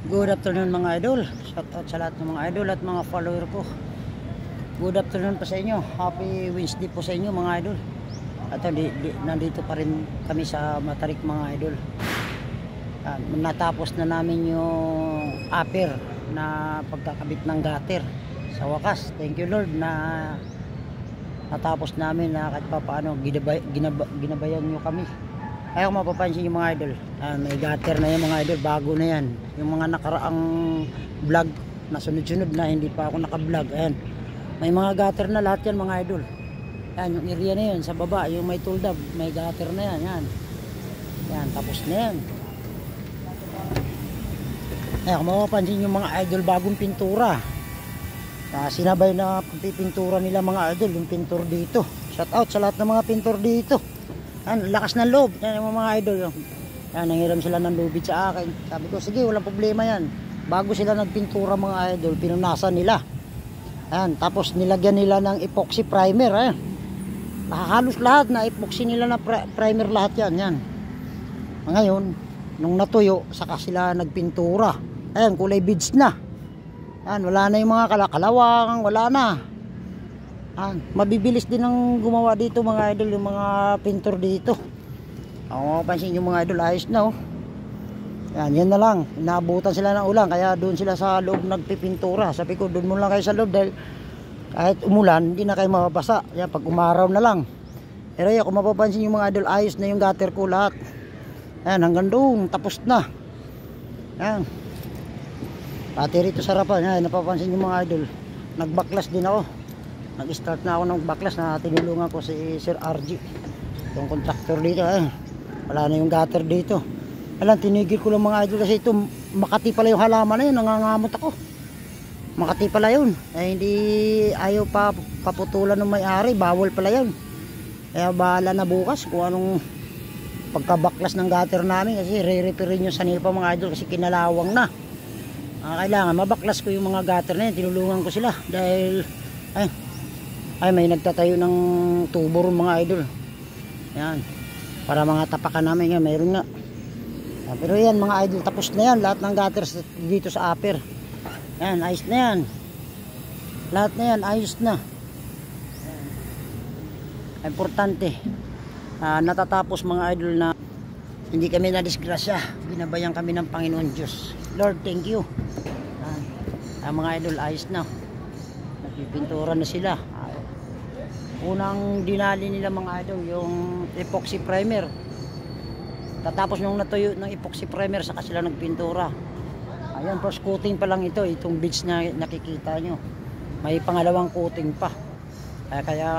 Good afternoon mga idol. Shout out sa lahat ng mga idol at mga follower ko. Good afternoon po sa inyo. Happy Wednesday po sa inyo mga idol. At nandito pa rin kami sa Matarik mga idol. Natapos na namin yung upper na pagkakabit ng gutter. Sa wakas, thank you Lord na natapos namin na kahit pa paano ginabayan nyo kami. Ayaw mapapansin yung mga idol, may gutter na yung mga idol, bago na yan. Yung mga nakaraang vlog na sunod-sunod na hindi pa ako naka-vlog, ayan, may mga gutter na lahat yan mga idol. Yan, yung area na yun sa baba, yung may tuldab, may gutter na yan, yan, tapos na yan. Ayaw mapapansin yung mga idol, bagong pintura, sinabay na pagpipintura nila mga idol, yung pintur dito. Shout out sa lahat ng mga pintur dito. Yan, lakas ng loob. Yan yung mga idol. Yan, nanghiram sila ng lubid sa akin. Sabi ko, sige, walang problema yan. Bago sila nagpintura mga idol, pinunasan nila. Yan, tapos nilagyan nila ng epoxy primer. Yan. Halos lahat na epoxy nila na primer lahat yan. Yan. Ngayon, nung natuyo, saka sila nagpintura. Ayan, kulay beads na. Yan, wala na yung mga kalakalawang, wala na. Mabibilis din ang gumawa dito mga idol, yung mga pintor dito. Ako mapansin yung mga idol, ayos na oh. Yan na lang, inaabutan sila ng ulan, kaya doon sila sa loob nagpipintura. Sabi ko, doon mo lang kayo sa loob dahil kahit umulan, hindi na kayo mababasa. Yan, pag umaraw na lang. Pero yan, kung mapapansin yung mga idol, ayos na yung gutter ko lahat. Yan, hanggang doon, tapos na. Yan. Pati rito sa harapan, yan, napapansin yung mga idol. Nagbaklas din ako. Nag-start na ako ng baklas na tinulungan ko si Sir RG, yung contractor dito. Wala na yung gutter dito. Alam, tinigil ko lang mga idol kasi ito Makati pala yung halaman na yun, nangangamot ako. Makati pala yun, hindi ayaw pa paputulan ng may-ari, bawal pala yun. Kaya bahala na bukas kung anong pagkabaklas ng gutter namin, kasi re-repairin yung sanil pa mga idol kasi kinalawang na. Kailangan mabaklas ko yung mga gutter na yun, tinulungan ko sila dahil ay may nagtatayo ng tubo rin mga idol. Yan, para mga tapakan namin yan, mayroon nga. Pero yan mga idol, tapos na yan lahat ng gutters dito sa upper. Yan, ayos na yan. Lahat na yan, ayos na. Yan. Importante, natatapos mga idol na hindi kami na-disgrasya. Binabayan kami ng Panginoon Diyos. Lord, thank you. Mga idol, ayos na. Nagpipintura na sila. Unang dinali nila mga idol yung epoxy primer. Tatapos nung natuyo ng epoxy primer, saka sila nagpintura. Ayan, first coating pa lang ito, itong beads na nakikita nyo. May pangalawang coating pa. Kaya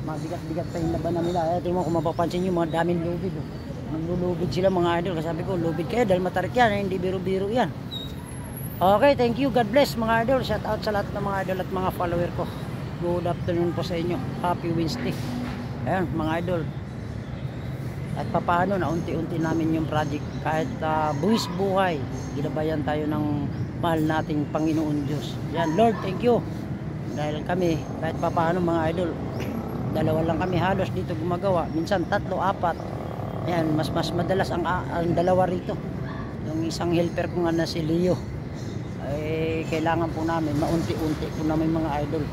mabigat-bigat pa yung labanan nila. Tingnan mo kung mapapansin nyo, mga daming lubid. Naglulubid sila mga idol. Sabi ko, lubid kayo dahil Matarik yan, hindi biro-biro yan. Okay, thank you, God bless mga idol. Shout out sa lahat ng mga idol at mga follower ko. Good afternoon po sa inyo. Happy Wednesday. Ayan mga idol. At papaano na unti-unti namin yung project. Kahit buwis buhay, ginabayan tayo ng mahal nating Panginoon Diyos. Ayan, Lord, thank you. Dahil kami, kahit papaano mga idol, dalawa lang kami halos dito gumagawa. Minsan 3, 4. Ayan, mas madalas ang dalawa rito. Yung isang helper ko nga na si Leo. Kailangan po namin maunti-unti po namin mga idol.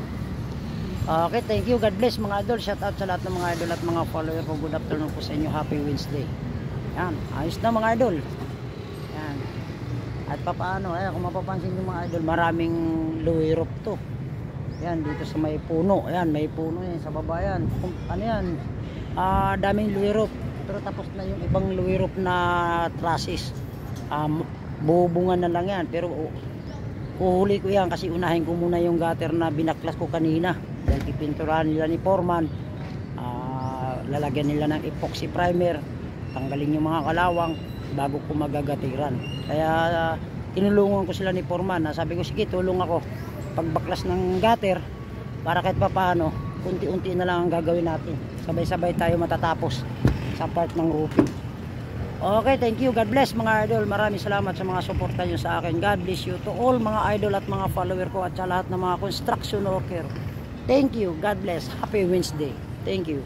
Okay, thank you, God bless mga idol. Shout out sa lahat ng mga idol at mga follower ko. Good afternoon po sa inyo, happy Wednesday. Yan, ayos na mga idol. Yan. At papaano, kung mapapansin nyo mga idol, maraming Louis rope to. Yan, dito sa may puno. Yan, may puno yan sa baba yan. Ano yan, daming Louis rope. Pero tapos na yung ibang Louis rope na trusses. Bubungan na lang yan. Pero uhuli ko yan kasi unahin ko muna yung gutter na binaklas ko kanina. Dahil pipinturahan nila ni Foreman, lalagyan nila ng epoxy primer, tanggalin yung mga kalawang bago ko magagatiran. Kaya tinulungan ko sila ni Foreman. Sabi ko, sige, tulong ako pagbaklas ng gutter para kahit papaano unti-unti na lang ang gagawin natin. Sabay-sabay tayo matatapos sa part ng roofing. Okay, thank you, God bless mga idol. Maraming salamat sa mga suporta nyo sa akin. God bless you to all mga idol at mga follower ko at sa lahat ng mga construction worker. Thank you, God bless. Happy Wednesday. Thank you.